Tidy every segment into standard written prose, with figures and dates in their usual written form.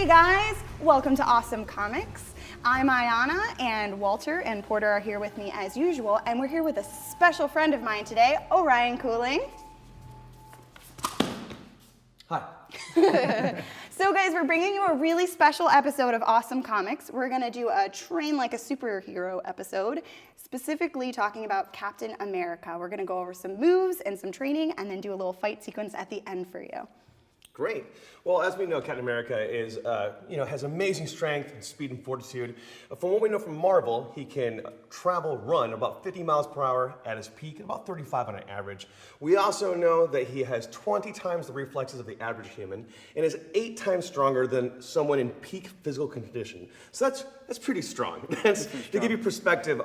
guys, welcome to Awesome Comics. I'm Ayana, and Walter and Porter are here with me as usual, and we're here with a special friend of mine today, Orion Cooling. Hi. So guys, we're bringing you a really special episode of Awesome Comics. We're gonna do a train like a superhero episode, specifically talking about Captain America. We're gonna go over some moves and some training, and then do a little fight sequence at the end for you. Great. Well, as we know, Captain America is, has amazing strength and speed and fortitude. From what we know from Marvel, he can run about 50 miles per hour at his peak, and about 35 on an average. We also know that he has 20 times the reflexes of the average human, and is 8 times stronger than someone in peak physical condition. So that's pretty strong. To give you perspective,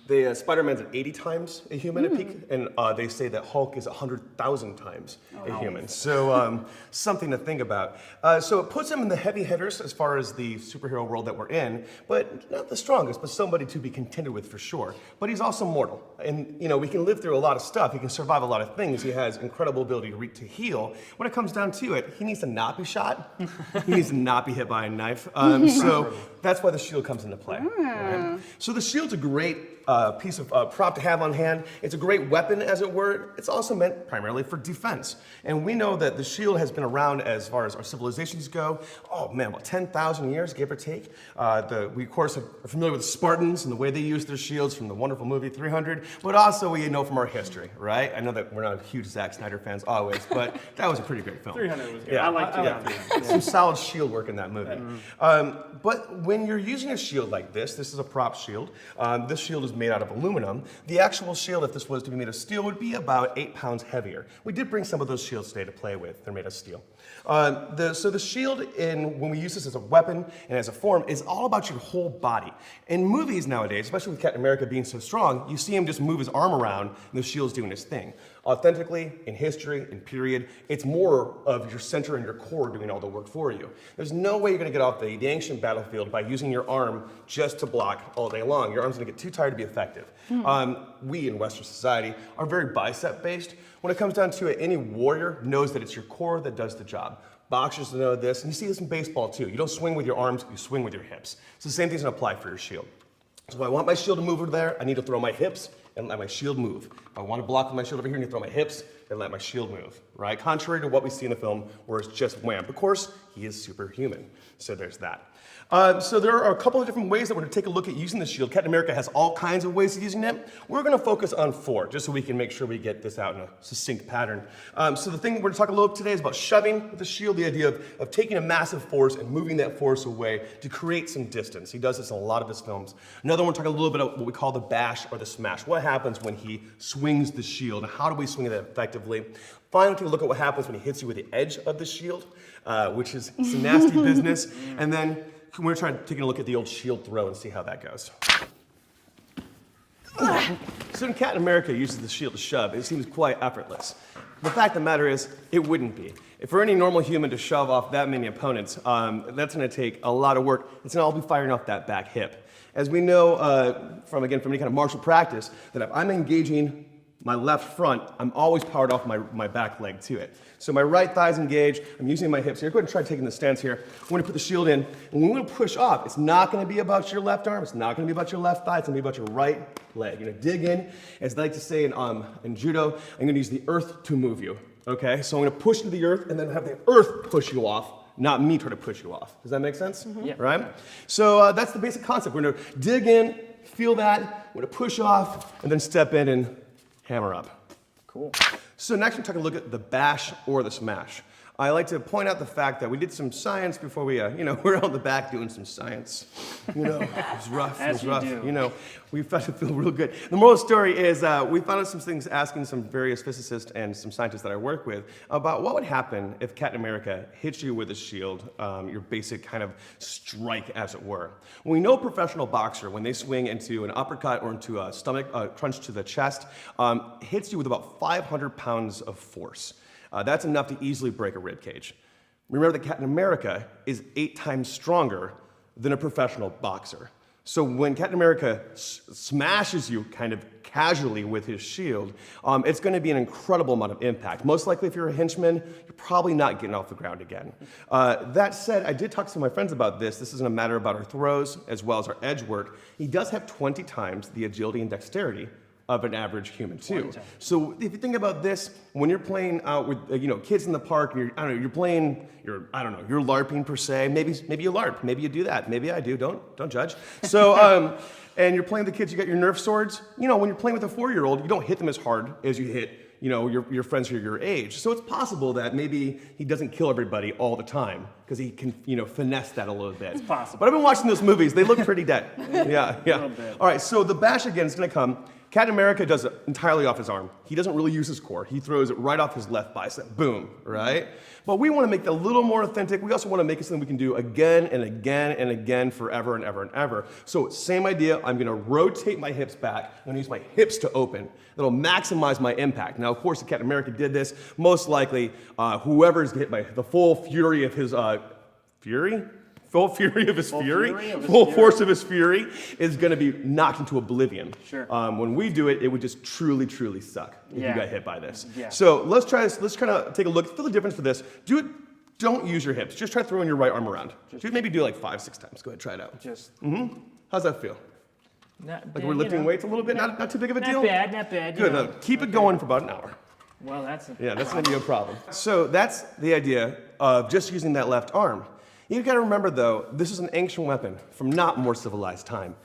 the Spider-Man's at 80 times a human at peak, and they say that Hulk is 100,000 times a human. So something to think about. So it puts him in the heavy hitters as far as the superhero world that we're in, but not the strongest, but somebody to be contended with for sure. But he's also mortal, and we can live through a lot of stuff. He can survive a lot of things. He has incredible ability to heal. When it comes down to it, he needs to not be shot. He needs to not be hit by a knife. So that's why the shield comes into play. Right? So the shield's a great piece of prop to have on hand. It's a great weapon, as it were. It's also meant primarily for defense. And we know that the shield has been around as far as our civilizations go. Oh man, about 10,000 years, give or take. We of course are familiar with the Spartans and the way they used their shields from the wonderful movie 300, but also we know from our history, right? I know that we're not huge Zack Snyder fans always, but that was a pretty great film. 300 was good. Yeah, I liked it. Some solid shield work in that movie. But when you're using a shield like this is a prop shield. This shield is made out of aluminum. The actual shield, if this was to be made of steel, would be about 8 pounds heavier. We did bring some of those shields today to play with. They're made of steel. So the shield, when we use this as a weapon and as a form, is all about your whole body. In movies nowadays, especially with Captain America being so strong, you see him just move his arm around and the shield's doing his thing. Authentically, in history, in period, it's more of your center and your core doing all the work for you. There's no way you're going to get off the ancient battlefield by using your arm just to block all day long. Your arm's going to get too tired to be effective. We in Western society are very bicep-based. When it comes down to it, any warrior knows that it's your core that does the job. Boxers know this, and you see this in baseball too. You don't swing with your arms, you swing with your hips. So the same thing's going to apply for your shield. So if I want my shield to move over there, I need to throw my hips and let my shield move. If I want to block with my shield over here, I need to throw my hips and let my shield move, right? Contrary to what we see in the film, where it's just wham. Of course, he is superhuman, so there's that. So there are a couple of different ways that we're going to take a look at using the shield. Captain America has all kinds of ways of using it. We're going to focus on 4, just so we can make sure we get this out in a succinct pattern. So the thing we're going to talk a little bit today is about shoving with the shield, the idea of taking a massive force and moving that force away to create some distance. He does this in a lot of his films. Another one, we're talking a little bit about what we call the bash or the smash. What happens when he swings the shield, and how do we swing it effectively? Finally, take a look at what happens when he hits you with the edge of the shield, which is some nasty business. And then we're taking a look at the old shield throw and see how that goes. So when Captain America uses the shield to shove, it seems quite effortless. The fact of the matter is, it wouldn't be. If for any normal human to shove off that many opponents, that's going to take a lot of work. It's going to all be firing off that back hip. As we know from any kind of martial practice, that if I'm engaging my left front, I'm always powered off my back leg to it. So my right thigh's engaged, I'm using my hips here. Go ahead and try taking the stance here. We're gonna put the shield in, and when we're gonna push off, it's not gonna be about your left arm, it's not gonna be about your left thigh, it's gonna be about your right leg. You're gonna dig in, as they like to say in judo, I'm gonna use the earth to move you, okay? So I'm gonna push into the earth, and then have the earth push you off, not me try to push you off. Does that make sense? Yeah. Right? So that's the basic concept. We're gonna dig in, feel that, we're gonna push off, and then step in and hammer up. Cool. So next we're taking a look at the bash or the smash. I like to point out the fact that we did some science before we, we're out in the back doing some science. It was rough, it was rough. We felt it feel real good. The moral of the story is we found out some things asking some various physicists and some scientists that I work with about what would happen if Captain America hits you with a shield, your basic kind of strike, as it were. We know a professional boxer, when they swing into an uppercut or into a stomach crunch to the chest, hits you with about 500 pounds of force. That's enough to easily break a rib cage. Remember that Captain America is 8 times stronger than a professional boxer. So when Captain America smashes you kind of casually with his shield, it's going to be an incredible amount of impact. Most likely, if you're a henchman, you're probably not getting off the ground again. That said, I did talk to some of my friends about this. This isn't a matter about our throws as well as our edge work. He does have 20 times the agility and dexterity of an average human too. So if you think about this, when you're playing out with kids in the park, and you're LARPing per se. Maybe you LARP, maybe you do that, maybe I do. Don't judge. So and you're playing with the kids, you got your Nerf swords. When you're playing with a 4-year-old, you don't hit them as hard as you hit your friends who are your age. So it's possible that maybe he doesn't kill everybody all the time because he can finesse that a little bit. It's possible. But I've been watching those movies. They look pretty dead. Yeah. All right. So the bash again is going to come. Captain America does it entirely off his arm. He doesn't really use his core. He throws it right off his left bicep. Boom, right? But we want to make it a little more authentic. We also want to make it something we can do again and again and again forever and ever and ever. So same idea. I'm going to rotate my hips back. I'm going to use my hips to open. That'll maximize my impact. Now, of course, if Captain America did this, most likely whoever's hit by the full fury of his full force of his fury is going to be knocked into oblivion. Sure. When we do it, it would just truly, truly suck if you got hit by this. Yeah. So let's try this. Let's kind of take a look. Feel the difference for this. Do it. Don't use your hips. Just try throwing your right arm around. Maybe do like 5-6 times. Go ahead, try it out. How's that feel? Not Like bad, we're lifting weights a little bit. Not too big of a deal. Not bad. Good. Now, keep it going for about an hour. Well, that's going to be a problem. So that's the idea of just using that left arm. You've got to remember, though, this is an ancient weapon from not more civilized time.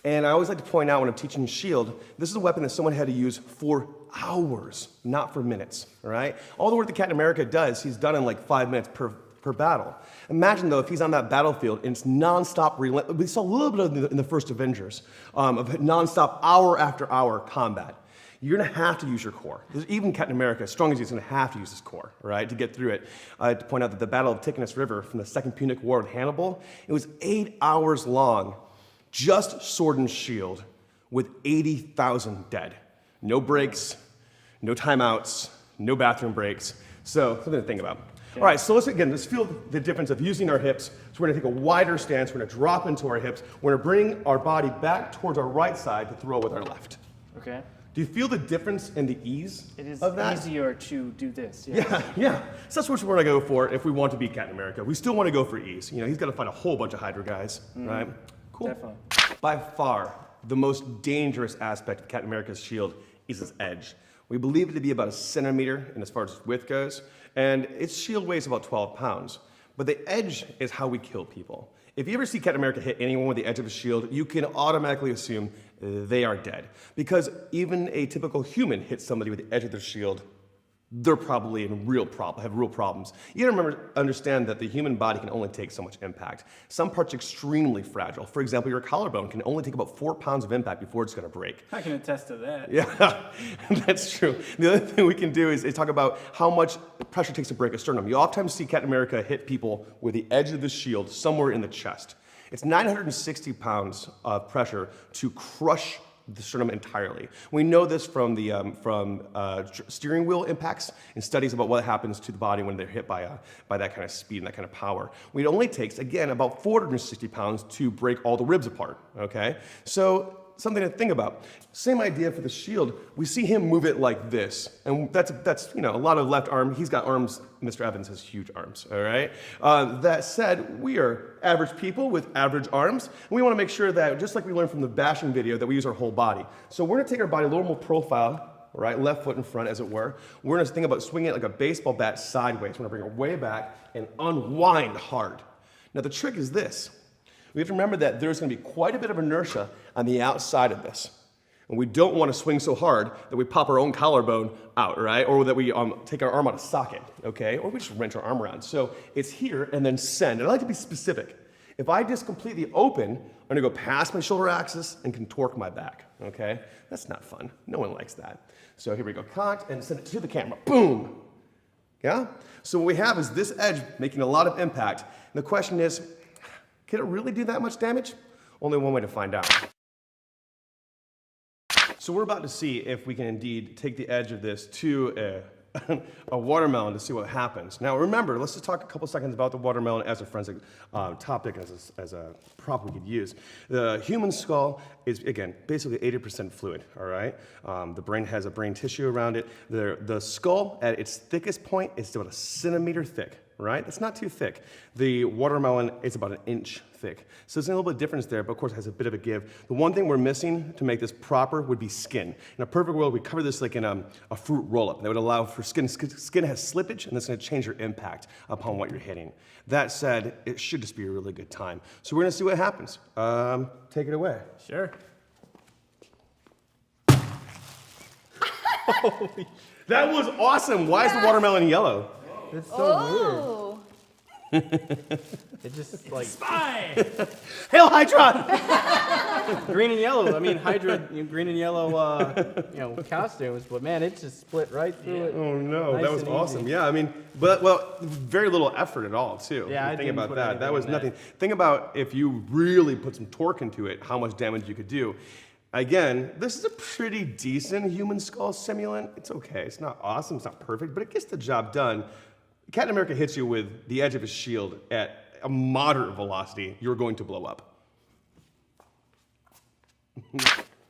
And I always like to point out when I'm teaching shield, this is a weapon that someone had to use for hours, not for minutes, all right? All the work that Captain America does, he's done in like 5 minutes per battle. Imagine, though, if he's on that battlefield and it's nonstop, we saw a little bit of in the first Avengers, of nonstop hour after hour combat. You're going to have to use your core. Even Captain America, as strong as he is, going to have to use his core, right, to get through it. I had to point out that the Battle of Ticinus River from the Second Punic War with Hannibal, it was 8 hours long, just sword and shield, with 80,000 dead. No breaks, no timeouts, no bathroom breaks. So something to think about. Okay. All right, so let's feel the difference of using our hips. So we're going to take a wider stance. We're going to drop into our hips. We're going to bring our body back towards our right side to throw with our left. Okay. Do you feel the difference in the ease of that? It is easier to do this. Yeah. So that's what we're going to go for if we want to beat Captain America. We still want to go for ease. He's got to fight a whole bunch of Hydra guys, right? Cool. Definitely. By far, the most dangerous aspect of Captain America's shield is its edge. We believe it to be about 1 centimeter in as far as its width goes, and its shield weighs about 12 pounds. But the edge is how we kill people. If you ever see Captain America hit anyone with the edge of his shield, you can automatically assume they are dead. Because even a typical human hits somebody with the edge of their shield, they're probably have real problems. You gotta understand that the human body can only take so much impact. Some parts are extremely fragile. For example, your collarbone can only take about 4 pounds of impact before it's gonna break. I can attest to that. Yeah, that's true. The other thing we can do is talk about how much pressure it takes to break a sternum. You oftentimes see Captain America hit people with the edge of the shield somewhere in the chest. It's 960 pounds of pressure to crush the sternum entirely. We know this from the steering wheel impacts and studies about what happens to the body when they're hit by that kind of speed and that kind of power. It only takes, again, about 460 pounds to break all the ribs apart, okay? So something to think about. Same idea for the shield. We see him move it like this, and that's a lot of left arm. He's got arms. Mr. Evans has huge arms, all right? That said, we are average people with average arms, and we want to make sure that, just like we learned from the bashing video, that we use our whole body. So we're going to take our body a little more profile, right, left foot in front, as it were. We're going to think about swinging it like a baseball bat sideways. We're going to bring it way back and unwind hard. Now, the trick is this. We have to remember that there's going to be quite a bit of inertia on the outside of this. And we don't want to swing so hard that we pop our own collarbone out, right? Or that we take our arm out of socket, okay? Or we just wrench our arm around. So it's here and then send. And I like to be specific. If I just completely open, I'm going to go past my shoulder axis and can torque my back, okay? That's not fun. No one likes that. So here we go. Cocked and send it to the camera. Boom! Yeah? So what we have is this edge making a lot of impact. And the question is, can it really do that much damage? Only one way to find out. So we're about to see if we can indeed take the edge of this to a watermelon to see what happens. Now remember, let's just talk a couple seconds about the watermelon as a forensic topic, as a prop we could use. The human skull is, again, basically 80% fluid, all right? The brain has a brain tissue around it. The skull, at its thickest point, is about a centimeter thick, right? That's not too thick. The watermelon is about an inch thick. So there's a little bit of difference there, but of course it has a bit of a give. The one thing we're missing to make this proper would be skin. In a perfect world, we cover this like in a fruit roll-up. That would allow for skin. Skin has slippage, and that's going to change your impact upon what you're hitting. That said, it should just be a really good time. So we're going to see what happens. Take it away. Sure. That was awesome. Why is the watermelon yellow? It's so Oh. It just like spy. Hail Hydra! Green and yellow. I mean, Hydra, green and yellow, costumes. But man, it just split right through it. Oh no, Nice that was and awesome. easy. Yeah, I mean, well, very little effort at all, too. Yeah, I Think didn't about put that. anything That was in that. nothing. Think about if you really put some torque into it, how much damage you could do. Again, this is a pretty decent human skull simulant. It's okay. It's not awesome. It's not perfect, but it gets the job done. Captain America hits you with the edge of his shield at a moderate velocity. You're going to blow up.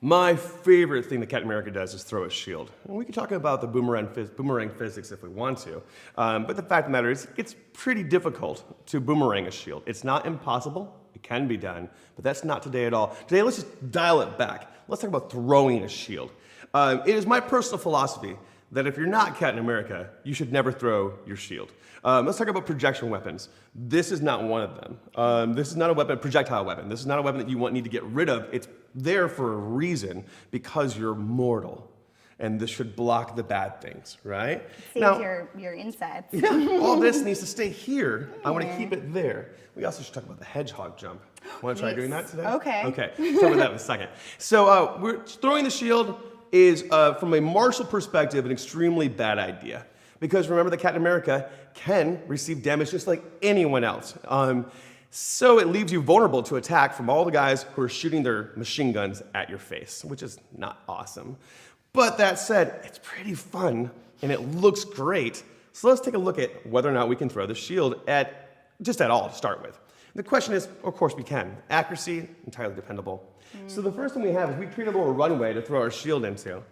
My favorite thing that Captain America does is throw his shield. And we can talk about the boomerang physics if we want to, but the fact of the matter is, it's pretty difficult to boomerang a shield. It's not impossible. It can be done, but that's not today at all. Today, let's just dial it back. Let's talk about throwing a shield. It is my personal philosophy that if you're not Captain America, you should never throw your shield. Let's talk about projection weapons. This is not one of them. This is not a projectile weapon. This is not a weapon that you need to get rid of. It's there for a reason, because you're mortal. And this should block the bad things, right? Saves your insides. All this needs to stay here. I want to keep it there. We also should talk about the hedgehog jump. Want to try doing that today? Okay. Okay, talk about that in a second. So we're throwing the shield is, from a martial perspective, an extremely bad idea. Because remember that Captain America can receive damage just like anyone else. So it leaves you vulnerable to attack from all the guys who are shooting their machine guns at your face, which is not awesome. But that said, it's pretty fun, and it looks great. So let's take a look at whether or not we can throw the shield at all to start with. The question is, of course we can. Accuracy, entirely dependable. So the first thing we have is we create a little runway to throw our shield into.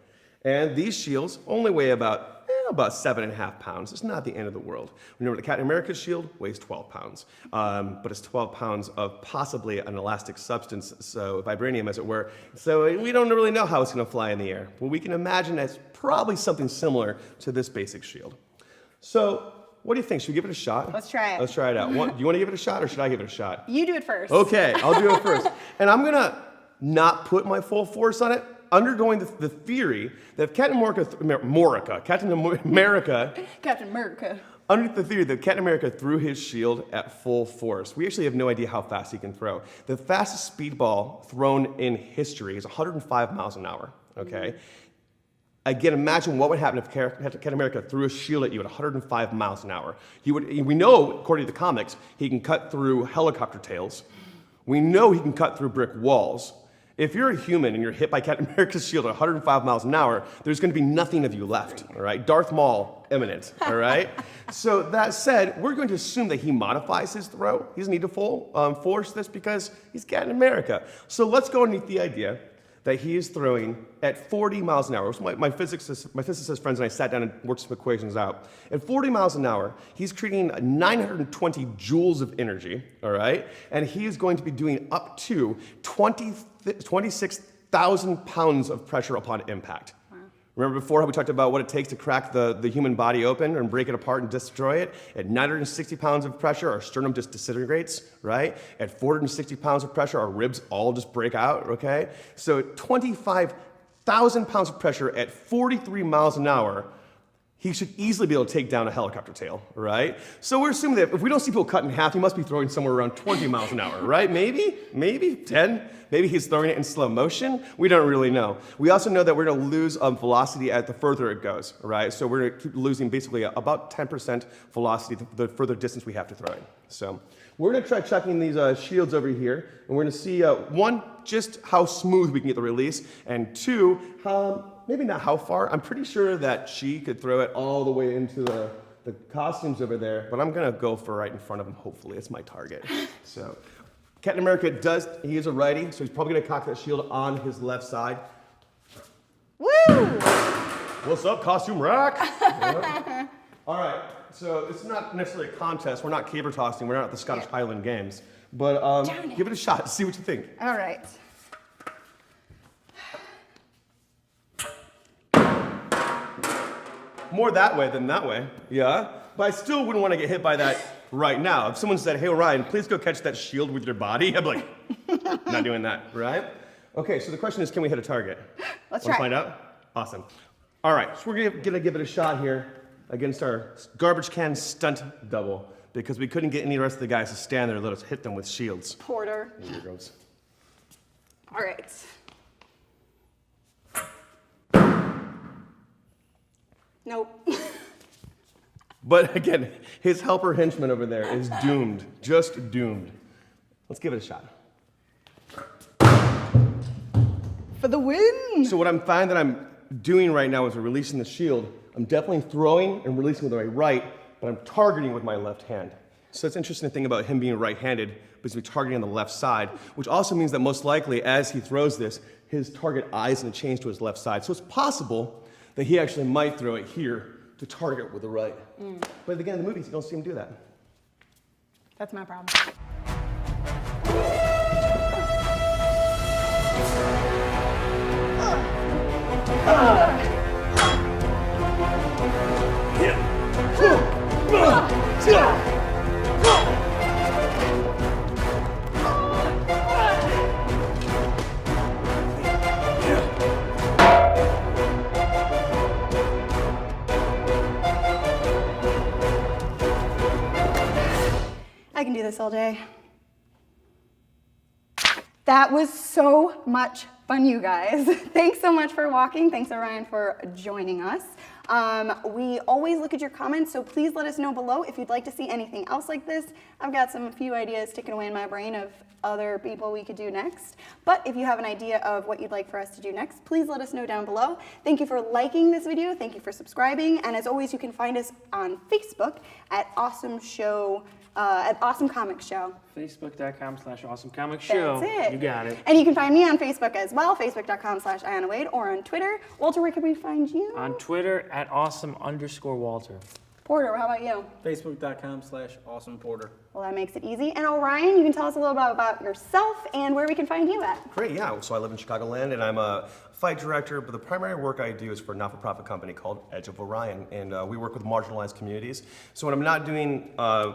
And these shields only weigh about 7.5 pounds. It's not the end of the world. Remember, the Captain America shield weighs 12 pounds. But it's 12 pounds of possibly an elastic substance, so vibranium as it were. So we don't really know how it's going to fly in the air. But we can imagine it's probably something similar to this basic shield. So what do you think? Should we give it a shot? Let's try it. Let's try it out. Do you want to give it a shot, or should I give it a shot? You do it first. Okay, I'll do it first. And I'm going to not put my full force on it, undergoing the theory that if Captain America, underneath the theory that Captain America threw his shield at full force. We actually have no idea how fast he can throw. The fastest speedball thrown in history is 105 miles an hour, okay? Again, imagine what would happen if Captain America threw a shield at you at 105 miles an hour. We know, according to the comics, he can cut through helicopter tails. We know he can cut through brick walls. If you're a human and you're hit by Captain America's shield at 105 miles an hour, there's going to be nothing of you left, all right? Darth Maul imminent, all right? So that said, we're going to assume that he modifies his throw. He doesn't need to full force this because he's Captain America. So let's go underneath the idea that he is throwing at 40 miles an hour. So my physicist friends and I sat down and worked some equations out. At 40 miles an hour, he's creating 920 joules of energy, all right? And he is going to be doing up to 26,000 pounds of pressure upon impact. Wow. Remember before how we talked about what it takes to crack the human body open and break it apart and destroy it? At 960 pounds of pressure, our sternum just disintegrates, right? At 460 pounds of pressure, our ribs all just break out, okay? So at 25,000 pounds of pressure at 43 miles an hour, he should easily be able to take down a helicopter tail, right? So we're assuming that if we don't see people cut in half, he must be throwing somewhere around 20 miles an hour, right? Maybe 10. Maybe he's throwing it in slow motion. We don't really know. We also know that we're going to lose velocity the further it goes, right? So we're going to keep losing basically about 10% velocity the further distance we have to throw it. So We're gonna try chucking these shields over here, and we're gonna see, one, just how smooth we can get the release, and two, maybe not how far. I'm pretty sure that she could throw it all the way into the costumes over there, but I'm gonna go for right in front of him, hopefully. It's my target. So, Captain America he is a righty, so he's probably gonna cock that shield on his left side. Woo! What's up, costume rack? Yeah. All right, so it's not necessarily a contest. We're not caber tossing. We're not at the Scottish Highland Games. But give it a shot. See what you think. All right. More that way than that way, yeah? But I still wouldn't want to get hit by that right now. If someone said, hey, Ryan, please go catch that shield with your body, I'd be like, not doing that, right? Okay, so the question is, can we hit a target? Let's Wanna try. find out? Awesome. All right, so we're gonna give it a shot here against our garbage can stunt double because we couldn't get any rest of the guys to stand there and let us hit them with shields. Porter. Here goes. All right. Nope. But again, his helper henchman over there is doomed, just doomed. Let's give it a shot. For the win. So what I'm finding that I'm doing right now is we're releasing the shield. I'm definitely throwing and releasing with my right, but I'm targeting with my left hand. So it's interesting to think about him being right-handed, because we're targeting on the left side, which also means that most likely as he throws this, his target eye is going to change to his left side. So it's possible that he actually might throw it here to target with the right. But again, in the movies, you don't see him do that. That's my problem. I can do this all day. That was so much fun, you guys. Thanks so much for walking. Thanks, Orion, for joining us. We always look at your comments, so please let us know below if you'd like to see anything else like this. I've got a few ideas ticking away in my brain of other people we could do next. But if you have an idea of what you'd like for us to do next, please let us know down below. Thank you for liking this video. Thank you for subscribing. And as always, you can find us on Facebook at Awesome Comics Show. Facebook.com/AwesomeComicsShow. That's it. You got it. And you can find me on Facebook as well, facebook.com/IanaWade, or on Twitter. Walter, where can we find you? On Twitter at @awesome_Walter. Porter, how about you? Facebook.com/AwesomePorter. Well, that makes it easy. And Orion, you can tell us a little bit about yourself and where we can find you at. Great, yeah. So I live in Chicagoland, and I'm a fight director, but the primary work I do is for a not-for-profit company called Edge of Orion, and we work with marginalized communities. So when I'm not doing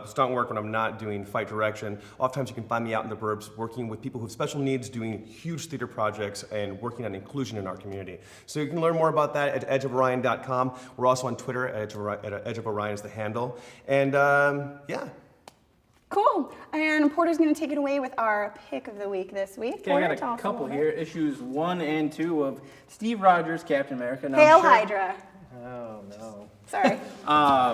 stunt work, when I'm not doing fight direction, oftentimes you can find me out in the burbs working with people who have special needs, doing huge theater projects, and working on inclusion in our community. So you can learn more about that at edgeoforion.com. We're also on Twitter at Edge of Orion is the handle. And yeah. Cool. And Porter's going to take it away with our pick of the week this week. Okay, Porter, I tell got us a couple little here. Issues 1 and 2 of Steve Rogers, Captain America. Now, Hail I'm sure- Hydra. Oh no. Sorry.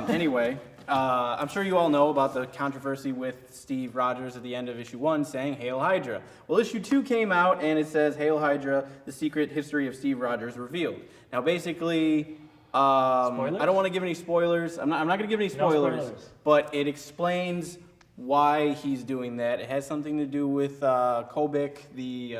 Anyway, I'm sure you all know about the controversy with Steve Rogers at the end of issue 1 saying Hail Hydra. Well, issue 2 came out and it says Hail Hydra, the secret history of Steve Rogers revealed. Now, basically, I don't want to give any spoilers. I'm not going to give any spoilers, spoilers. but it explains why he's doing that. It has something to do with Kobik, the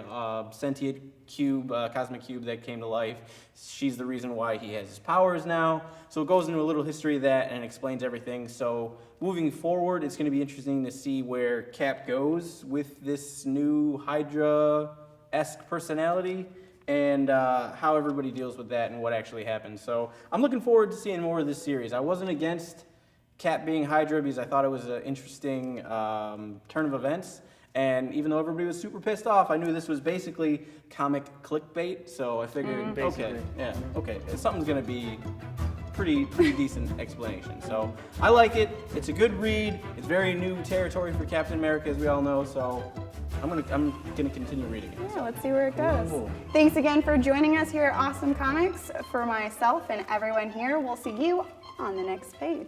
sentient cube, cosmic cube that came to life. She's the reason why he has his powers now. So it goes into a little history of that and explains everything. So moving forward, it's going to be interesting to see where Cap goes with this new Hydra-esque personality and how everybody deals with that and what actually happens. So I'm looking forward to seeing more of this series. I wasn't against Cap being Hydra because I thought it was an interesting turn of events. And even though everybody was super pissed off, I knew this was basically comic clickbait. So I figured, okay, something's gonna be pretty decent explanation. So I like it. It's a good read. It's very new territory for Captain America, as we all know. So I'm gonna continue reading it. Yeah, let's see where it goes. Thanks again for joining us here at Awesome Comics. For myself and everyone here, we'll see you on the next page.